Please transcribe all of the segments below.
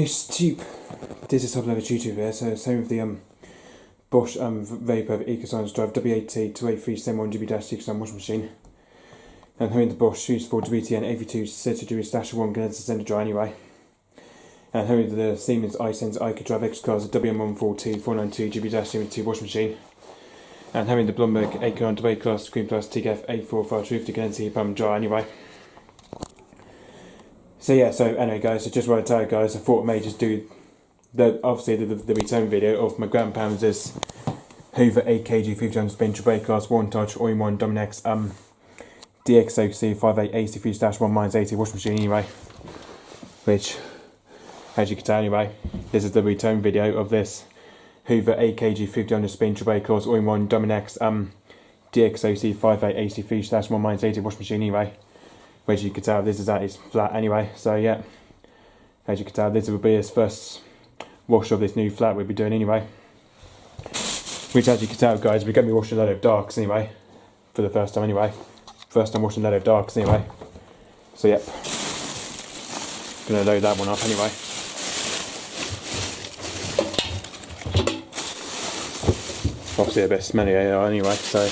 Stupid. This is top-level YouTube here, so same with the Bosch Vapor EcoScience Drive W80-28371GB-6 washing machine. And here in the Bosch Fuse 4 WTN AV2 32-1 condenser sender dry anyway. And here in the Siemens iSense iCoDrive X cars WM142-492GB-2 washing machine. And here in the Blomberg Acorn W class Screen Plus TKF A45 Truth condenser heat pump dry anyway. So yeah, so anyway guys, so just what I tell you guys, I thought I may just do obviously the return video of my £1,000 Hoover 8kg 300 spin triple class 1 touch all-in-one Dynamicnext DXOC58AC3 -1 -80 washing machine anyway. Which, as you can tell anyway, this is the return video of this Hoover 8kg 300 spin triple class all-in-one Dynamicnext DXOC58AC3 -1 -80 washing machine anyway. Which you can tell this is at its flat anyway, so yeah, as you can tell this will be his first wash of this new flat we'll be doing anyway. Which, as you can tell guys, we're going to be washing a load of darks anyway, for the first time anyway. First time washing a load of darks anyway, so yep, gonna load that one up anyway. Obviously a bit smelly anyway, so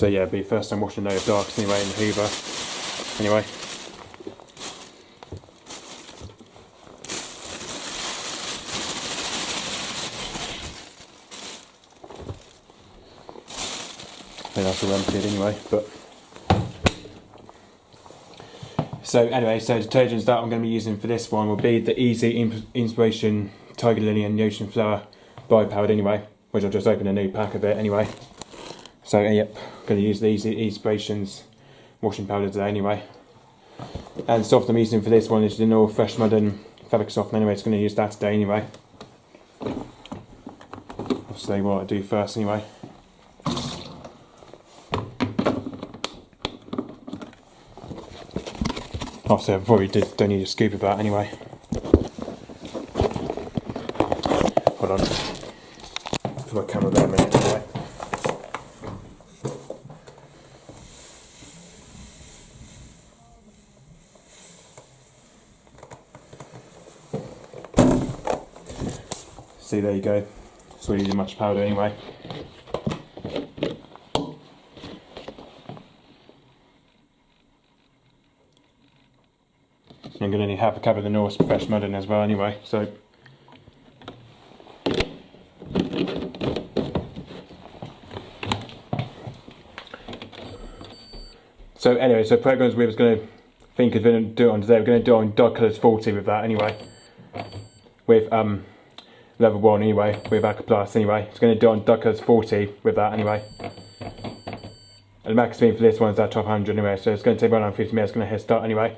yeah, it'll be first time washing a load of darks anyway in the Hoover. Anyway. I think that's all emptied anyway, but so anyway, so detergents that I'm going to be using for this one will be the Easy Inspiration Tiger Lily and the Ocean Flower bi-powered anyway, which I've just opened a new pack of it anyway. So yep, going to use the Easy Inspirations washing powder today anyway. And the soft I'm using for this one is the North Fresh Modern Fabric Softener anyway, so I'm going to use that today anyway. I'll say what I do first anyway. Obviously I probably don't need a scoop of that anyway. Hold on. Put my camera there a minute anyway. See, there you go. It's not using much powder anyway. I'm going to need half a cup of the North Fresh Modern as well anyway, so anyway, so programs we was going to think of doing it on today, we're going to do it on Dark Colours 40 with that anyway. With level 1 anyway, with Aqua Plus anyway. It's going to do on Dark Colours 40 with that anyway. And the max speed for this one is at top 100 anyway, so it's going to take around 50 minutes, going to hit start anyway.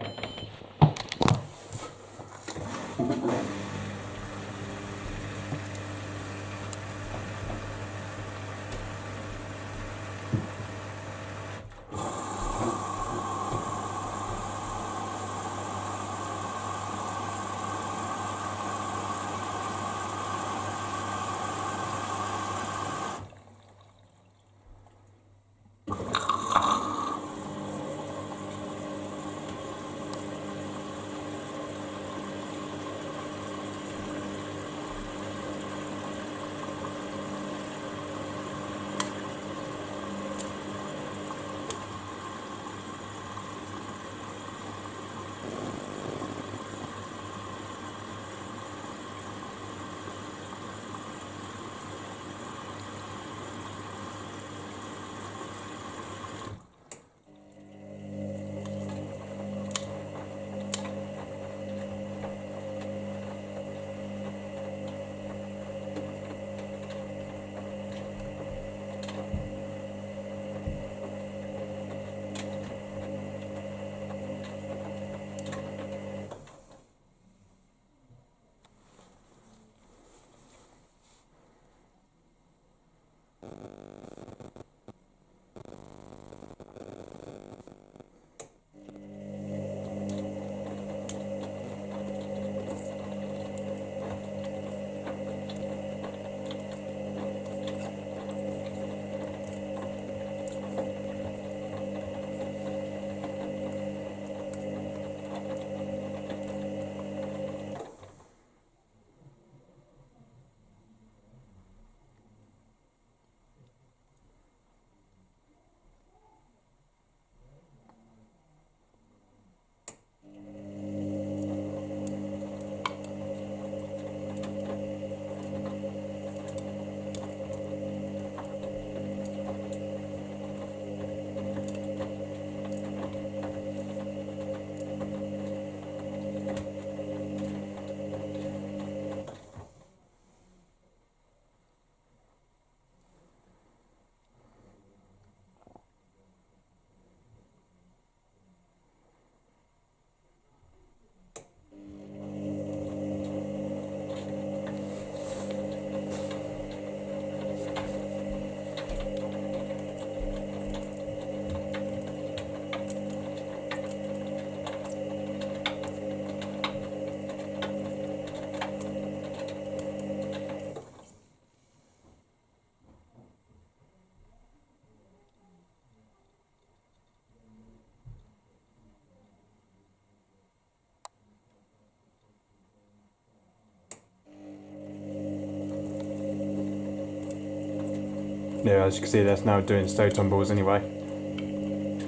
Yeah, as you can see, that's now doing stow tumbles anyway.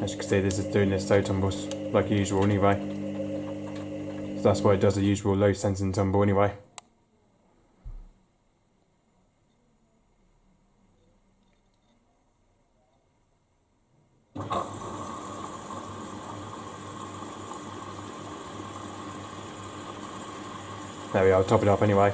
As you can see, this is doing the stow tumbles like usual anyway. So that's why it does the usual low sensing tumble anyway. There we are, top it up anyway.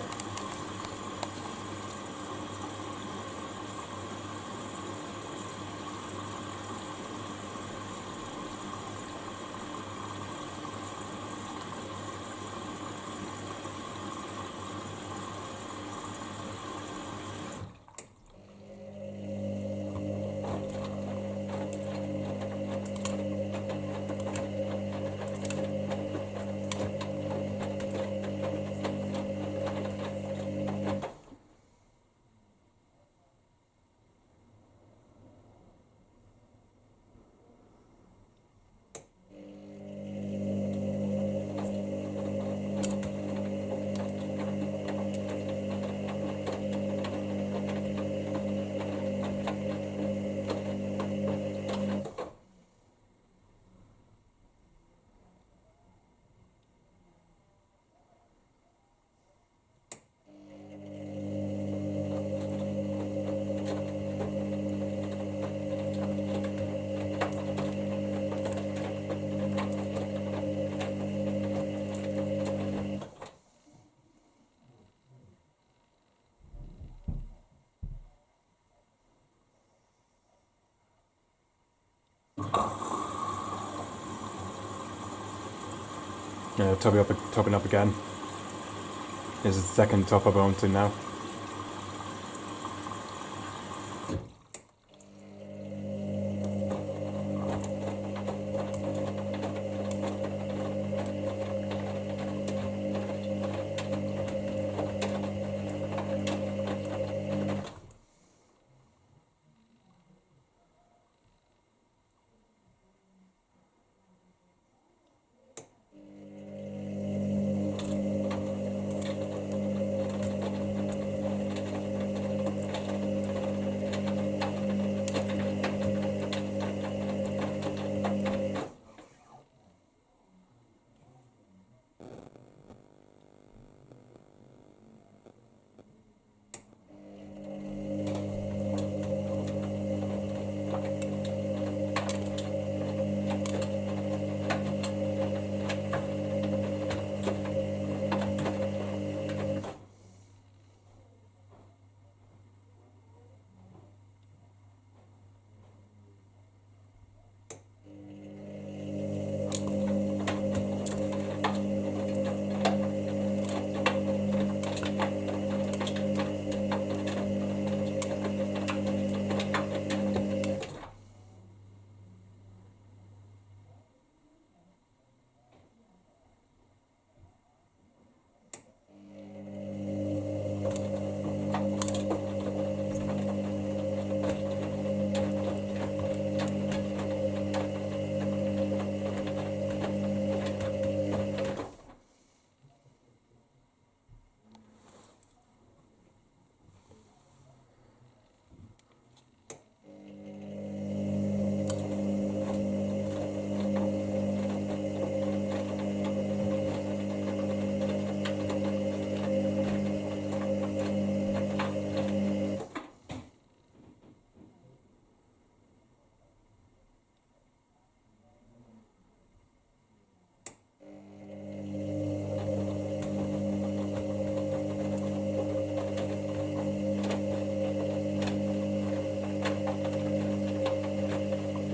Yeah, topping up again. This is the second top I've on to now.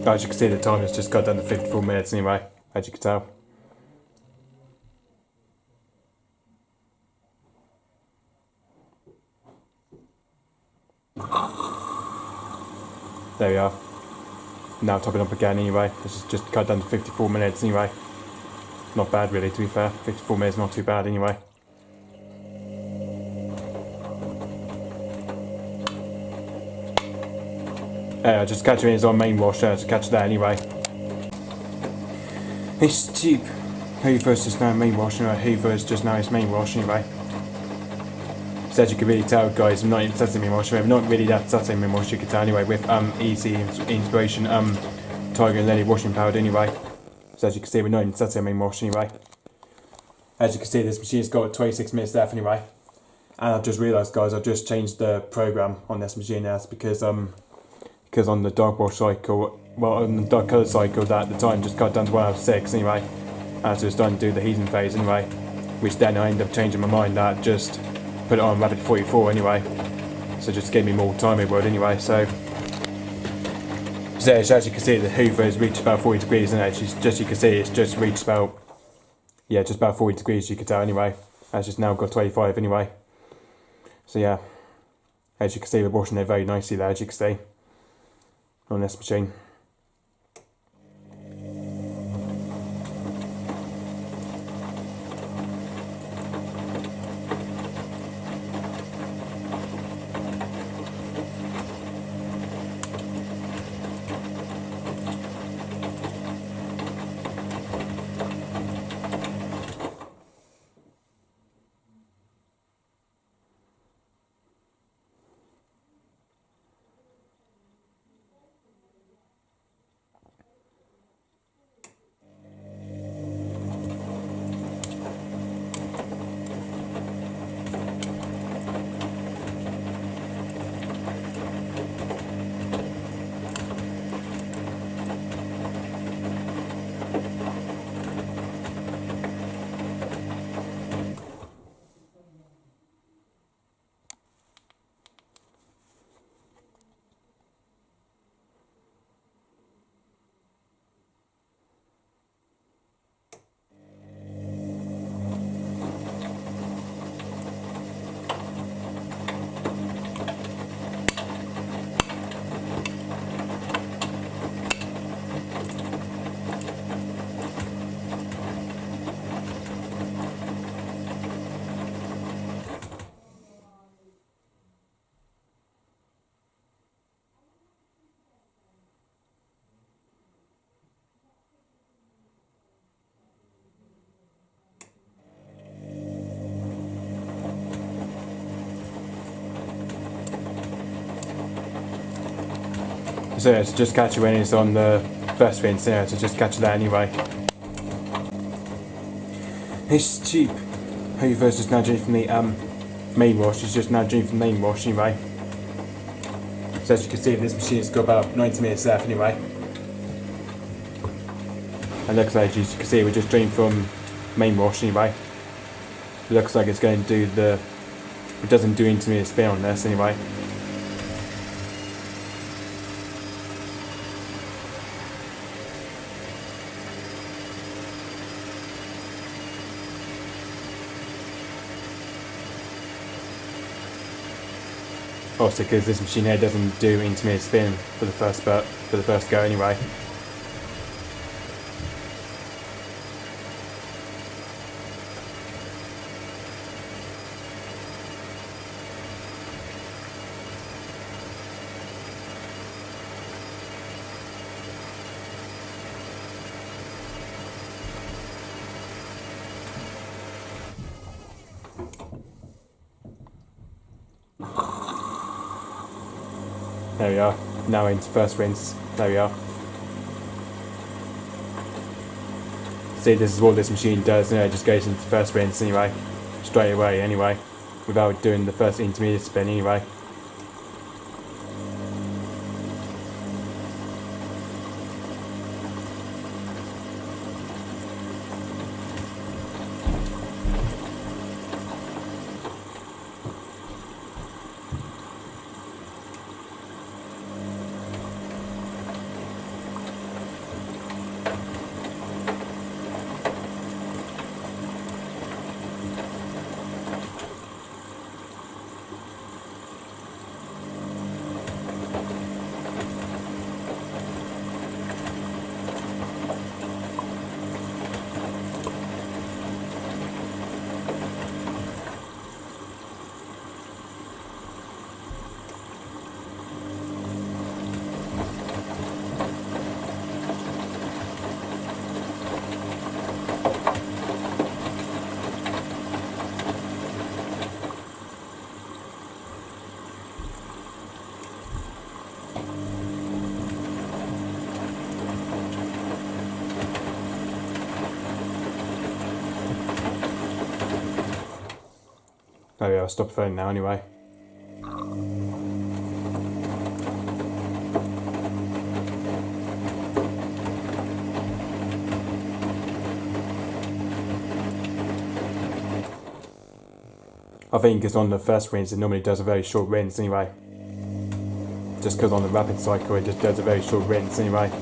As you can see, the time has just got down to 54 minutes anyway, as you can tell. There we are. Now topping up again anyway. This is just cut down to 54 minutes anyway. Not bad really, to be fair. 54 minutes not too bad anyway. Yeah, just catching his on main wash there to catch that anyway. This cheap Hoover's just now main wash anyway. Hoover's just now his main wash anyway. So as you can really tell, guys, I'm not in titanium wash. I'm not really that titanium wash. You can tell anyway with easy inspiration Tiger and Lily washing powder anyway. So as you can see, we're not in titanium wash anyway. As you can see, this machine's got 26 minutes left anyway. And I've just realised, guys, I've just changed the program on this machine now. It's because on the dark wash cycle, well, on the dark colour cycle, that the time just got down to 1 hour 6 anyway. And so it's starting to do the heating phase anyway. Which then I ended up changing my mind that just put it on rapid 44 anyway. So just gave me more time in world anyway. So as you can see, the Hoover has reached about 40 degrees, and you can see it's just reached about, yeah, just about 40 degrees, you can tell anyway. It's just now got 25 anyway. So yeah, as you can see, we're washing it very nicely there, as you can see, on this machine. So yeah, to just catch it when it's on the first rinse, yeah, to just catch that anyway. It's cheap. Hoover's just now doing from the main wash, it's just now doing from the main wash anyway. So as you can see, this machine's got about 90 minutes left anyway. And looks like, as you can see, we're just doing from main wash anyway. It looks like it's going to do the, it doesn't do intermediate spin on this anyway. Also, because this machine here doesn't do intermediate spin for the first go anyway. There we are, now into first rinse, there we are. See, this is what this machine does, it just goes into first rinse anyway, straight away anyway, without doing the first intermediate spin anyway. Maybe I'll stop the phone now anyway. I think it's on the first rinse, it normally does a very short rinse anyway. Just because on the rapid cycle it just does a very short rinse anyway.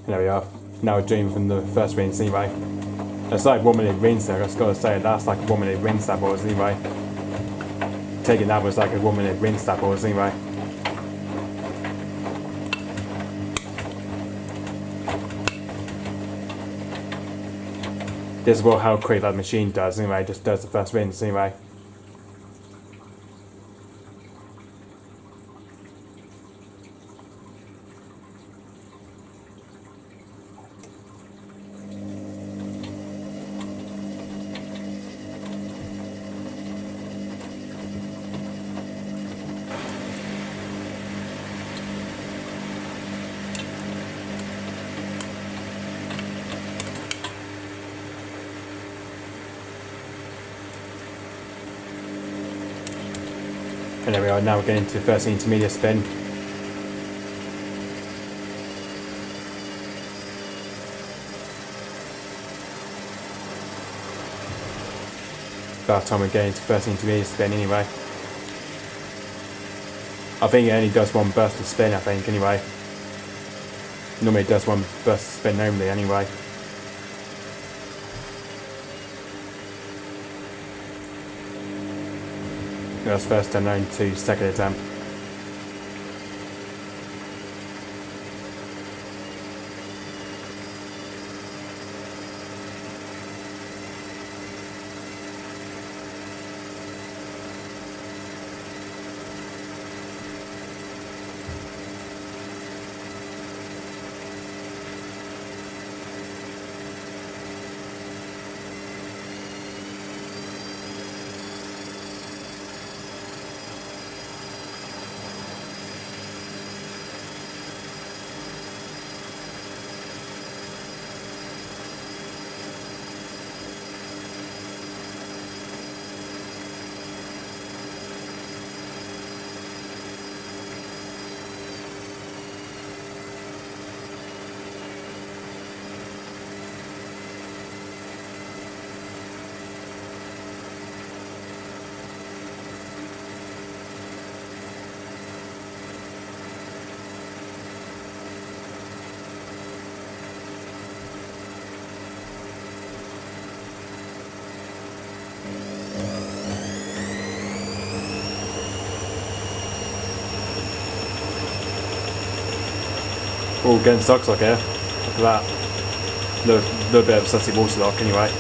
There we are. Now we're doing from the first rinse anyway. It's like 1 minute rinse there, I just gotta say that's like a 1 minute rinse that was anyway. Taking that was like a 1 minute rinse that was anyway. This is what how quick that machine does anyway, just does the first rinse anyway. And there we are, now we're getting to the first intermediate spin. About the time we're getting to the first intermediate spin anyway. I think it only does one burst of spin, I think, anyway. Normally it does one burst of spin only anyway. That's first unknown to second attempt. Oh, getting socks lock here. Look at that. Little bit of sussy water lock anyway.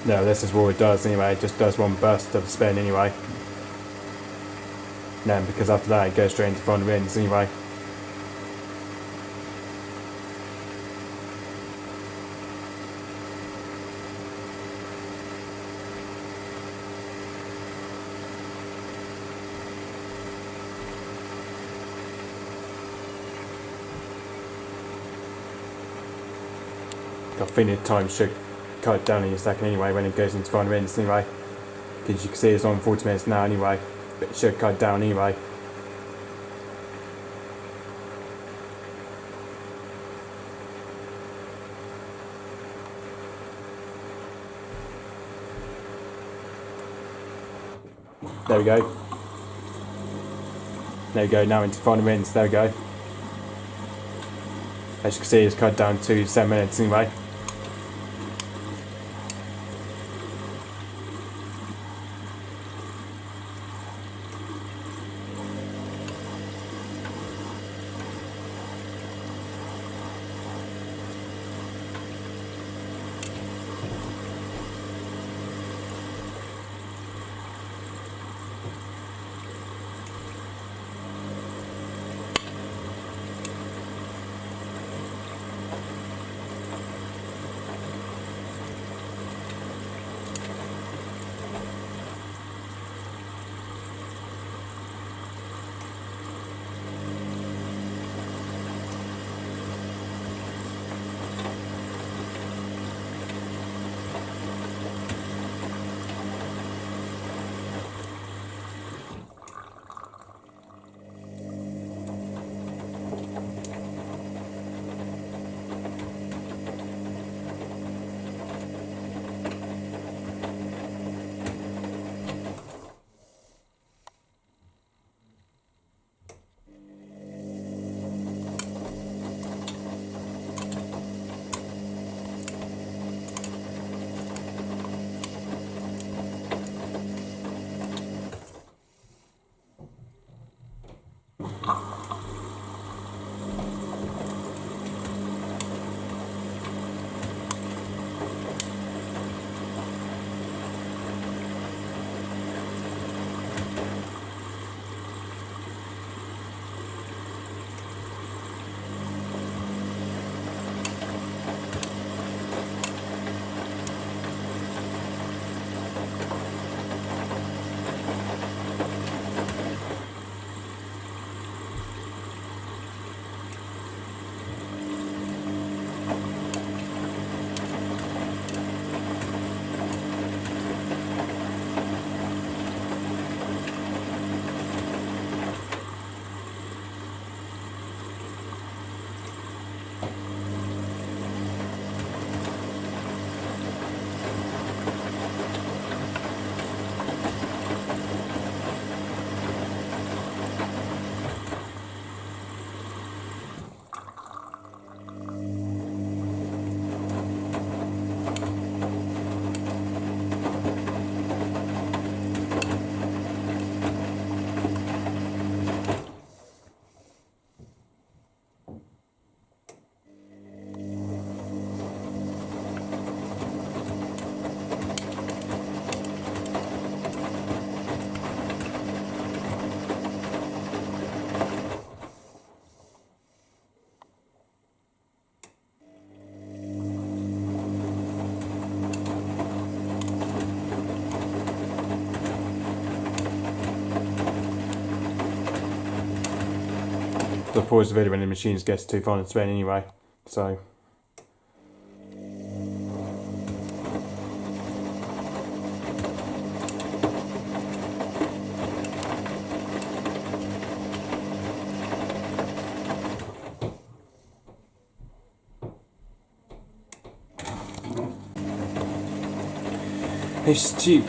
No, this is what it does anyway, it just does one burst of spin anyway. Then because after that it goes straight into front rinse anyway. I think the time should cut it down in a second anyway when it goes into front rinse anyway. Because you can see it's on 40 minutes now anyway, but it should cut down anyway. There we go. There we go, now into final rinse, there we go. As you can see, it's cut down to 7 minutes anyway. I'll pause the video when the machine gets to final spin anyway, so. It's cheap.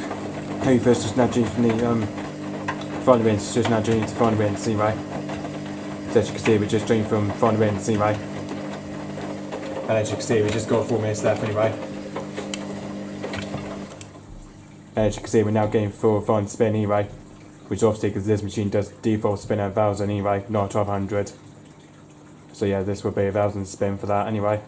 Hoover's just now doing from the final rinse, just now doing to final rinse anyway. So as you can see, we're just doing from final rinse anyway. And as you can see, we've just got 4 minutes left anyway. And as you can see, we're now getting for final spin anyway. Which obviously, because this machine does default spin at 1000 anyway, not 1200. So yeah, this will be 1000 spin for that anyway.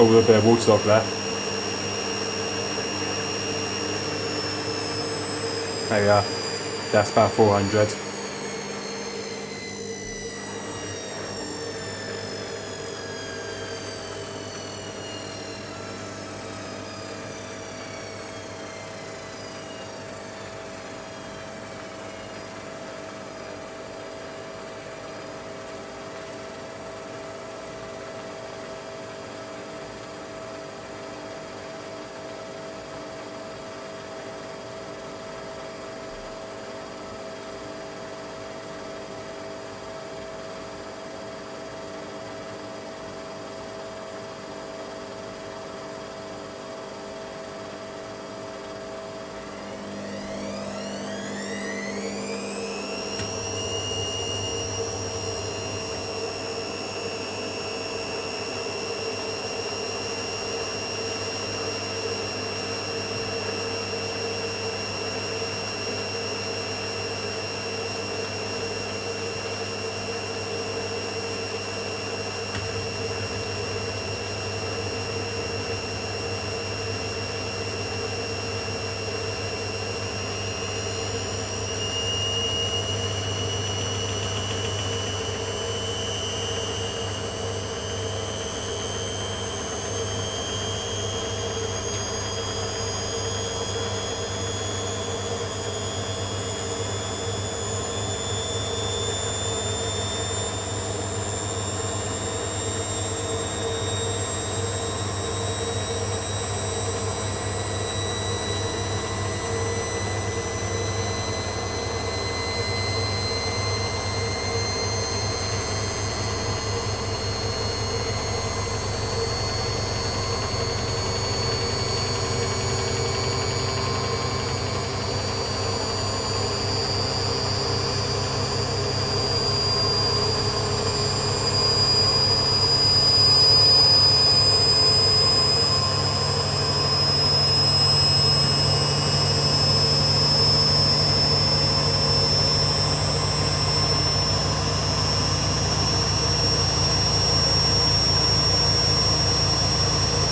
all the bit of waterlock there. There we are. That's about 400.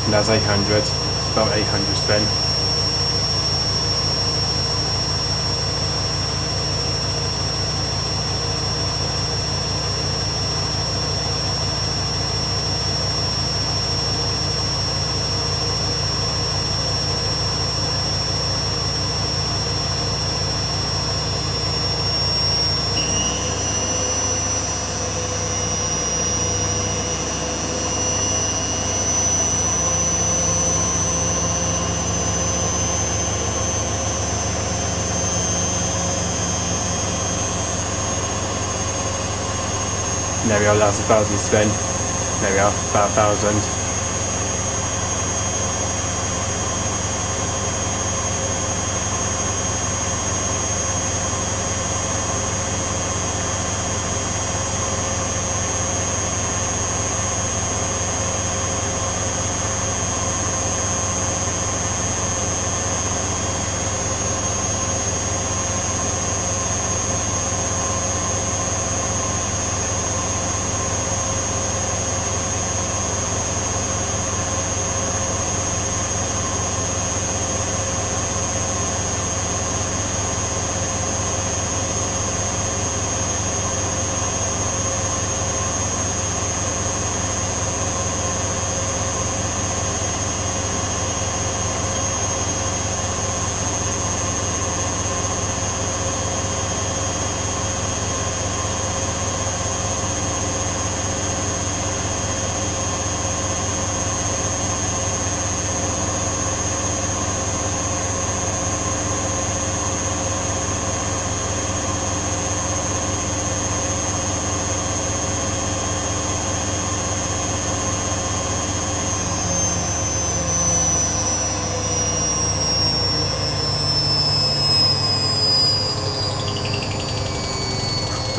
And that's 800, it's about 800 spin. And there we are, that's 1,000 spin. There we are, about 1,000.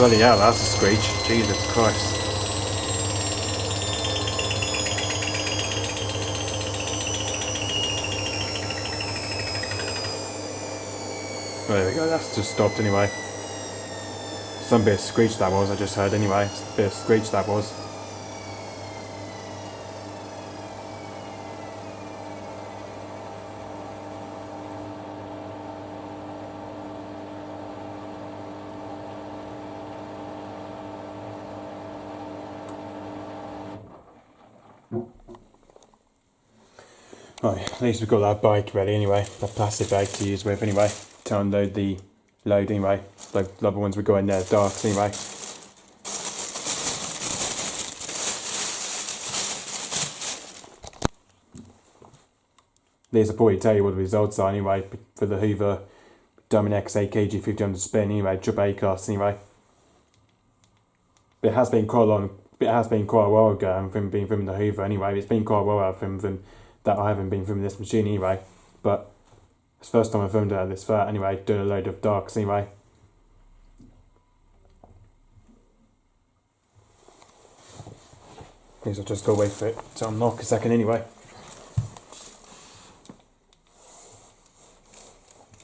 Bloody hell, that's a screech. Jesus Christ. Oh, there we go, that's just stopped anyway. Some bit of screech that was, I just heard anyway. It's a bit of screech that was. Right, at least we've got that bike ready anyway, that plastic bag to use with anyway, to unload the load anyway. The other ones we got in there dark anyway. These will probably tell you what the results are anyway for the Hoover Dynamicnext AKG500 spin anyway, triple A class anyway. But it has been quite a while ago I've been filming the Hoover anyway. It's been quite a while I've filmed them that I haven't been filming this machine anyway. But it's the first time I filmed it at this flat anyway, doing a load of darks anyway. I guess I'll just go wait for it to unlock a second anyway.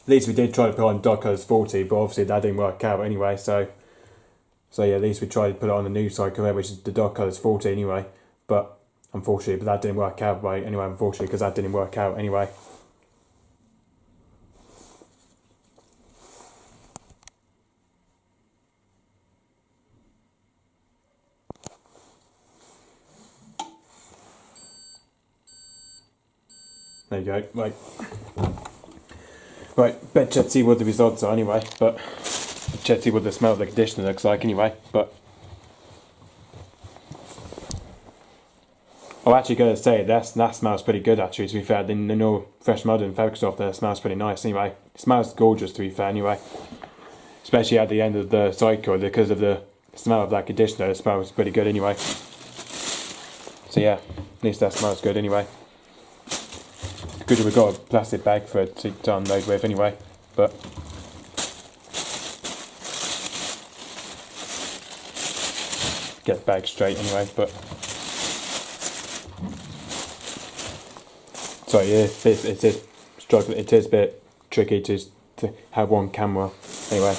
At least we did try to put on dark colours 40, but obviously that didn't work out anyway, so yeah, at least we tried to put it on the new cycle, which is the dark colours 40 anyway, but unfortunately, that didn't work out right anyway, unfortunately, because that didn't work out anyway. There you go, right, bet check to see what the results are anyway, but check to see what the smell of the conditioner looks like anyway, but I'm actually going to say that smells pretty good actually, to be fair. The no fresh mud and fabric stuff there smells pretty nice anyway. It smells gorgeous, to be fair anyway, especially at the end of the cycle, because of the smell of that conditioner. It smells pretty good anyway, so yeah, at least that smells good anyway. Good, we've got a plastic bag for it to unload with anyway, but get the bag straight anyway, but sorry, yeah, it is struggling, it is a bit tricky to have one camera anyway.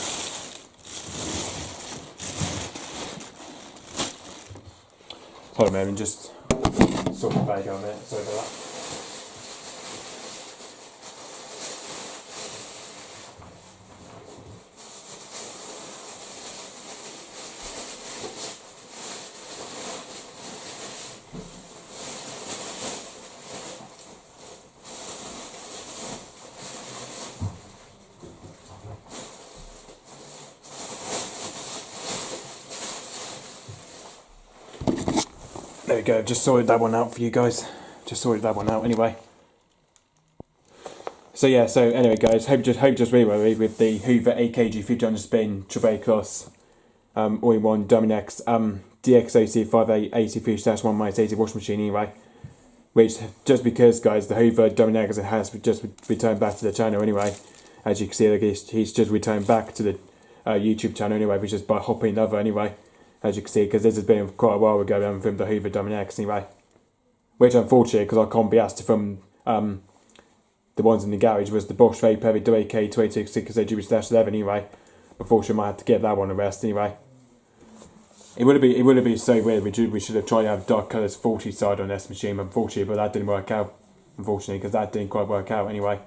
Hold on a moment, just sort the bag out a minute, sorry about that. There we go, just sorted that one out for you guys. Just sorted that one out anyway. So yeah, so anyway guys, hope just really well with the Hoover AKG500 spin triple A class all-in-one Dynamicnext DXOC58AC3-1-80 washing machine anyway. Which, just because guys, the Hoover Dynamicnext has just returned back to the channel anyway. As you can see, like, he's just returned back to the YouTube channel anyway, which is by hopping over anyway. As you can see, because this has been quite a while ago, I haven't filmed the Hoover Dynamicnext anyway. Which unfortunately, because I can't be asked to film the ones in the garage, was the Bosch Vape Heavy WK28660GB/11 anyway. Unfortunately, I might have to give that one a rest anyway. It would have been so weird. We should have tried to have dark colours 40 side on this machine, unfortunately, but that didn't work out. Unfortunately, because that didn't quite work out anyway.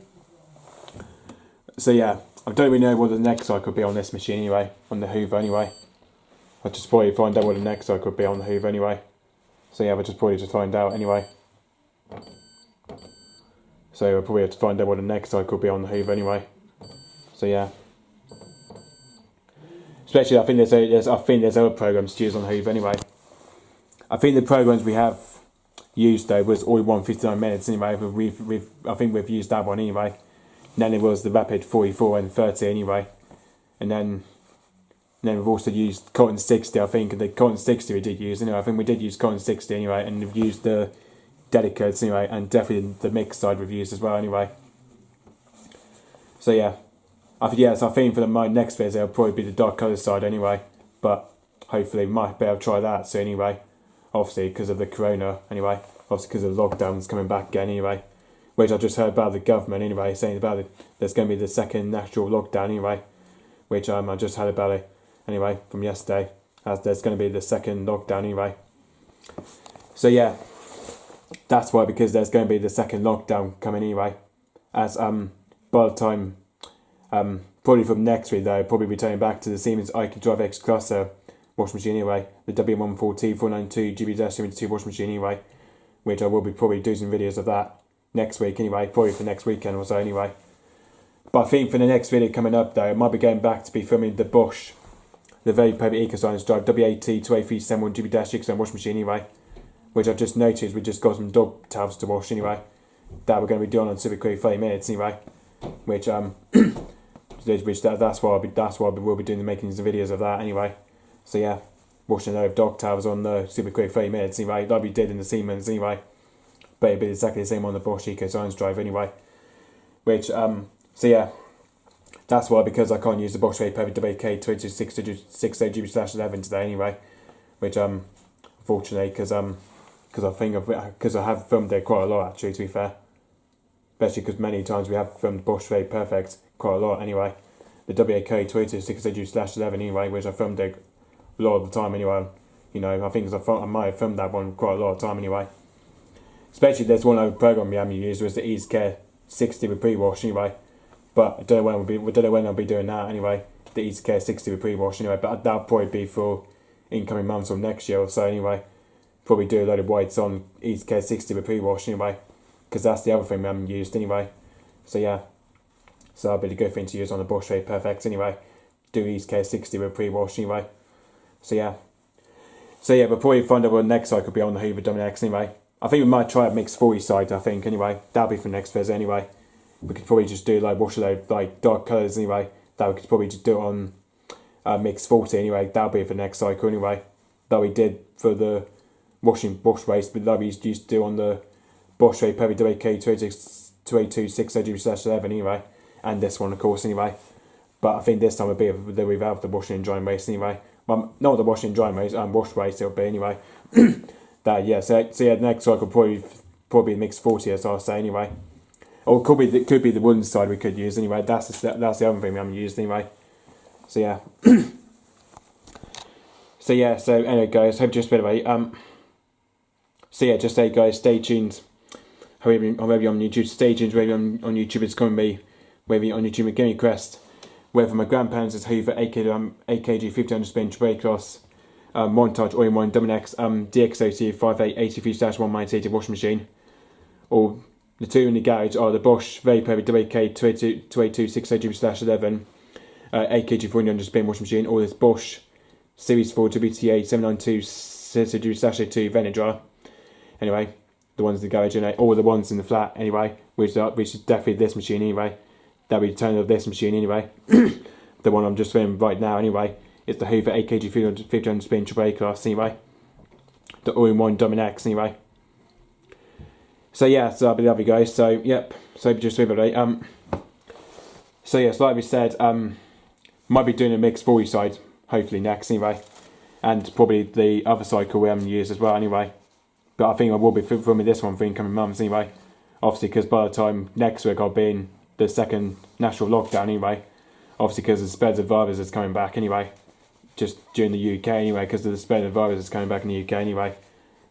So yeah, I don't really know what the next cycle could be on this machine anyway, on the Hoover anyway. I'll just probably find out what the next cycle could be on the Hoover anyway. So yeah, we'll just probably just find out anyway. So we'll probably have to find out what the next cycle could be on the Hoover anyway. So yeah. Especially, I think there's other programs to use on Hoover anyway. I think the programs we have used though was all-in-one 59 minutes anyway. I think we've used that one anyway. And then it was the Rapid 44 and 30 anyway. And then we've also used Cotton 60, I think, and the Cotton 60 we did use anyway. I think we did use Cotton 60 anyway, and we've used the Dedicates anyway, and definitely the mix side we've used as well anyway. So yeah, I think for my next video it'll probably be the dark colour side anyway, but hopefully we might be able to try that soon anyway. Obviously because of the corona anyway, obviously because of the lockdowns coming back again anyway, which I just heard about the government anyway, saying about it, there's going to be the second natural lockdown anyway, which I just heard about it anyway from yesterday, as there's going to be the second lockdown anyway. So yeah, that's why, because there's going to be the second lockdown coming anyway, as by the time probably from next week though, probably returning back to the Siemens iConDrive X Cluster washing machine anyway, the W140 492 GB-72 washing machine anyway, which I will be probably doing some videos of that next week anyway, probably for next weekend or so anyway. But I think for the next video coming up though, I might be going back to be filming the Bosch, the very Purple EcoScience Drive WAT2837GB-6 washing machine anyway, which I've just noticed we just got some dog towels to wash anyway, that we're going to be doing on super quick 30 minutes anyway, which that's why we'll be doing the making some videos of that anyway. So yeah, washing a load of dog towels on the super quick 30 minutes anyway, like we did in the Siemens anyway, but it'd be exactly the same on the Bosch EcoScience Drive anyway, which so yeah, that's why, because I can't use the Bosch Vapor WK226GB/11 today anyway, which unfortunately, because I have filmed it quite a lot actually, to be fair, especially because many times we have filmed Bosch Very Perfect quite a lot anyway, the WK226GB/11 anyway, which I filmed it a lot of the time anyway, you know, I think I might have filmed that one quite a lot of time anyway. Especially there's one other program we haven't used, was the EaseCare 60 with pre-wash anyway, but I don't know when I'll be doing that anyway, the EaseCare 60 with pre-wash anyway, but that'll probably be for incoming months or next year or so anyway. Probably do a load of whites on EaseCare 60 with pre-wash anyway, because that's the other thing we haven't used anyway. So yeah, so that'll be the good thing to use on the Bosch Very Perfect anyway, do EaseCare 60 with pre-wash anyway. So yeah, but probably find out what next cycle will be on the Hoover Dynamicnext anyway. I think we might try a mixed 40 side, I think anyway, that'll be for next Thursday anyway. We could probably just do like wash a load like dark colours anyway, that we could probably just do it on mixed 40 anyway, that'll be for next cycle anyway, that we did for the wash waste, but that we used to do on the Bosch Vapor WK2826GB/11 anyway, and this one of course anyway. But I think this time will be without the washing and drying waste anyway. Well, not the washing and drying waste, wash waste it'll be anyway. That yeah, so yeah, next cycle probably mixed 40 as I was saying anyway. Or it could be the wooden side we could use anyway. That's the other thing we haven't used anyway. So yeah. So anyway guys, hope just been away. So yeah, just say guys, stay tuned. However on YouTube, stay tuned. Maybe on YouTube it's going to be, maybe on YouTube Gaming Crest, whether my grandparents is Hoover AKG 1500 spin tray cross, one touch all-in-one Dynamicnext DXOC58AC3 washing machine, or the two in the garage are the Bosch Vapor WK2826GB/11 AKG 400 spin washing machine, or this Bosch Series 4 WTA 792/2 Venet dryer. Anyway, the ones in the garage, or the ones in the flat anyway, which is definitely this machine anyway. That'll be the turn of this machine anyway. The one I'm just filming right now anyway, it's the Hoover AKG 1500 spin tray class anyway. The all-in-one Dynamicnext anyway. So yeah, so that'll be lovely guys. So yep, so just with it. So yeah, so like we said, might be doing a mixed 40 side hopefully next anyway, and probably the other cycle we haven't used as well anyway. But I think I will be filming this one for incoming months anyway. Obviously, because by the time next week I'll be in the second national lockdown anyway. Obviously, because the spread of virus is coming back anyway. Just during the UK anyway, because the spread of virus is coming back in the UK anyway.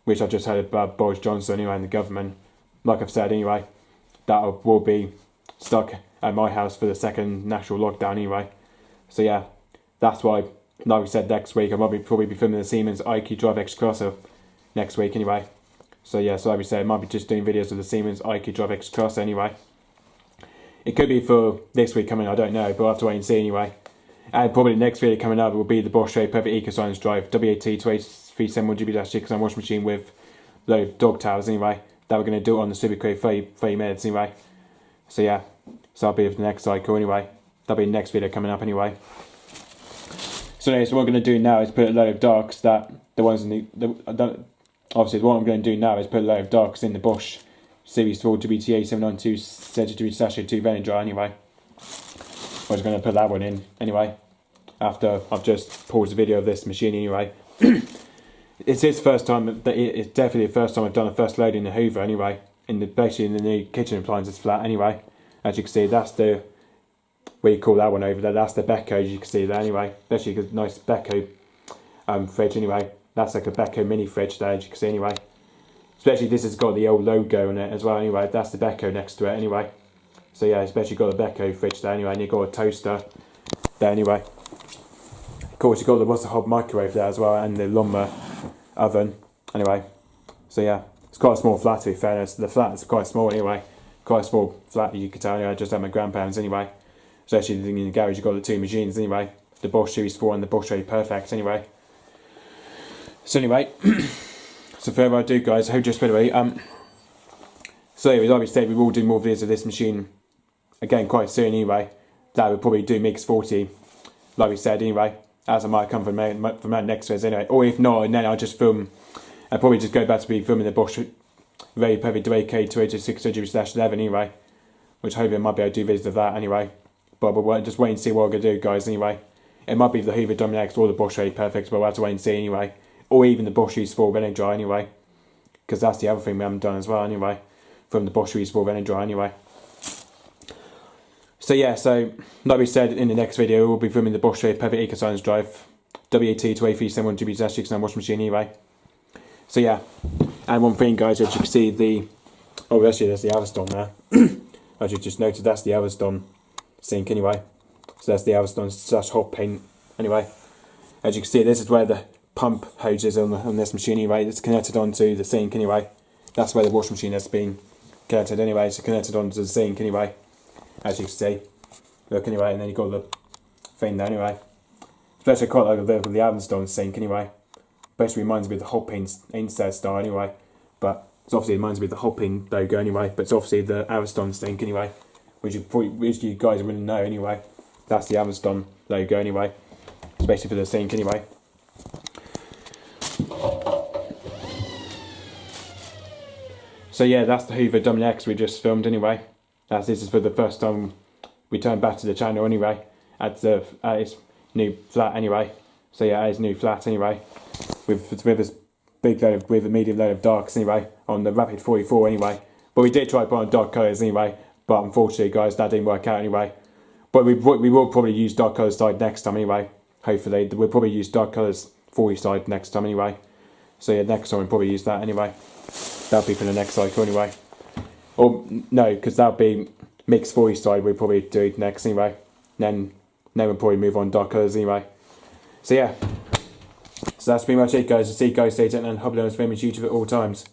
Which I just heard about Boris Johnson anyway and the government. Like I've said anyway, that will be stuck at my house for the second national lockdown anyway. So yeah, that's why, like we said, next week I might probably be filming the Siemens IQ Drive X Crosser next week anyway. So yeah, so like we said, I might be just doing videos of the Siemens IQ Drive X Crosser anyway. It could be for this week coming, I don't know, but I'll have to wait and see anyway. And probably the next video coming up will be the Bosch Perfect EcoScience Drive WAT2837GB-6 washing machine with a load of dog towels anyway. That we're going to do it on the super quick 30 minutes anyway. So yeah, so that'll be the next cycle anyway. That'll be the next video coming up anyway. So anyway, so what I'm going to do now is put a load of darks that the ones in obviously what I'm going to do now is put a load of darks in the Bosch Series 4 WTA 792/2 Venet dryer anyway. I was going to put that one in anyway, after I've just paused the video of this machine anyway. It's his first time, it's definitely the first time I've done a first load in the Hoover anyway, basically in the new kitchen appliances flat anyway. As you can see, that's the, what do you call that one over there, that's the Beko, as you can see there anyway, especially a nice Beko fridge anyway. That's like a Beko mini fridge there, as you can see anyway. Especially this has got the old logo on it as well anyway, that's the Beko next to it anyway. So yeah, especially got the Beko fridge there anyway, and you've got a toaster there anyway. Of course, you've got the what's the hob microwave there as well, and the Lumber oven anyway. So yeah, it's quite a small flat to be fair. The flat is quite small anyway. Quite a small flat, you could tell anyway, just at my grandparents anyway. So actually in the garage you've got the 2 machines anyway. The Bosch Series 4 and the Bosch Perfect anyway. So anyway, so further ado guys, I hope just anyway, so anyway, like we said, we will do more videos of this machine again quite soon anyway. That would probably do Mix 40, like we said anyway, as I might come from my next videos anyway. Or if not, and then I'll just film, I'll probably just go back to be filming the Bosch Very Perfect AK2806-11 anyway, which hopefully I might be able to do videos of that anyway. But we'll just wait and see what I'm going to do guys anyway. It might be the Hoover Dynamicnext or the Bosch Very Perfect, but we'll have to wait and see anyway. Or even the Bosch Series 4 Venom Dry anyway, because that's the other thing we haven't done as well anyway, from the Bosch Series 4 Venom Dry anyway. So yeah, so like we said, in the next video we'll be filming the Bosch Very Perfect EcoScience Drive WAT2837 GB-69 washing machine anyway. So yeah, and one thing guys, as you can see actually there's the Avaston there. As you just noted, that's the Avaston sink anyway. So that's the Avaston / hot paint anyway. As you can see, this is where the pump hose is on this machine anyway. It's connected onto the sink anyway. That's where the washing machine has been connected anyway. It's connected onto the sink anyway. As you can see, look anyway, and then you've got the thing there anyway. Especially quite like the Avaston sink anyway. Basically reminds me of the hot paint inset style anyway. But it's obviously reminds me of the hot paint logo anyway. But it's obviously the Avaston sink anyway, which you guys wouldn't know anyway. That's the Avaston logo anyway. Especially for the sink anyway. So yeah, that's the Hoover Dynamicnext we just filmed anyway. This is for the first time we turned back to the channel anyway, at its new flat anyway. So yeah, at its new flat anyway, with this big load with a medium load of darks anyway, on the Rapid 44 anyway. But we did try to put on dark colours anyway, but unfortunately guys, that didn't work out anyway. But we will probably use dark colours side next time anyway. Hopefully, we'll probably use dark colours 40 side next time anyway. So yeah, next time we'll probably use that anyway. That'll be for the next cycle anyway. Or no, because that'll be Mix 40 side we'll probably do it next anyway. Then we'll probably move on dark colours anyway. So yeah. So that's pretty much it guys. I'll see you guys later and hope you know it's very much YouTube at all times.